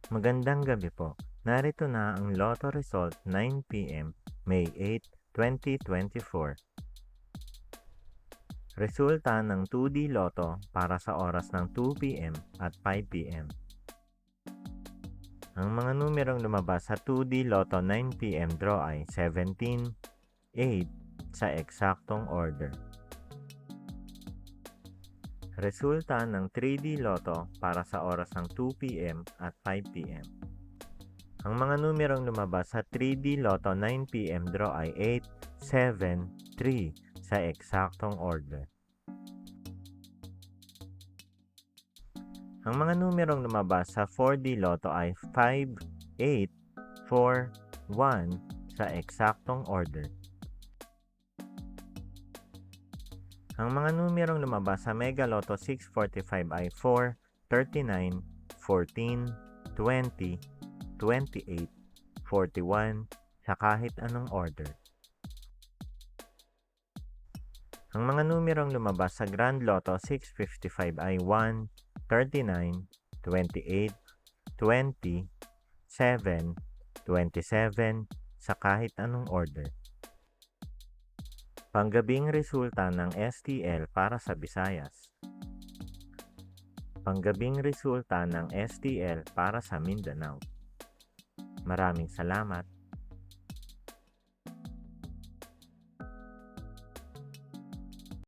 Magandang gabi po. Narito na ang Lotto result 9 p.m. May 8, 2024. Resulta ng 2D Lotto para sa oras ng 2 p.m. at 5 p.m. Ang mga numerong lumabas sa 2D Lotto 9 p.m. draw ay 17, 8 sa eksaktong order. Resulta ng 3D Lotto para sa oras ng 2 p.m. at 5 p.m. Ang mga numerong lumabas sa 3D Lotto 9 p.m. draw ay 8, 7, 3 sa eksaktong order. Ang mga numerong lumabas sa 4D Lotto ay 5, 8, 4, 1 sa eksaktong order. Ang mga numerong lumabas sa Mega Lotto 645 ay 4, 39, 14, 20, 28, 41 sa kahit anong order. Ang mga numerong lumabas sa Grand Lotto 655 ay 1, 39, 28, 20, 7, 27 sa kahit anong order. Panggabing resulta ng STL para sa Visayas. Panggabing resulta ng STL para sa Mindanao. Maraming salamat.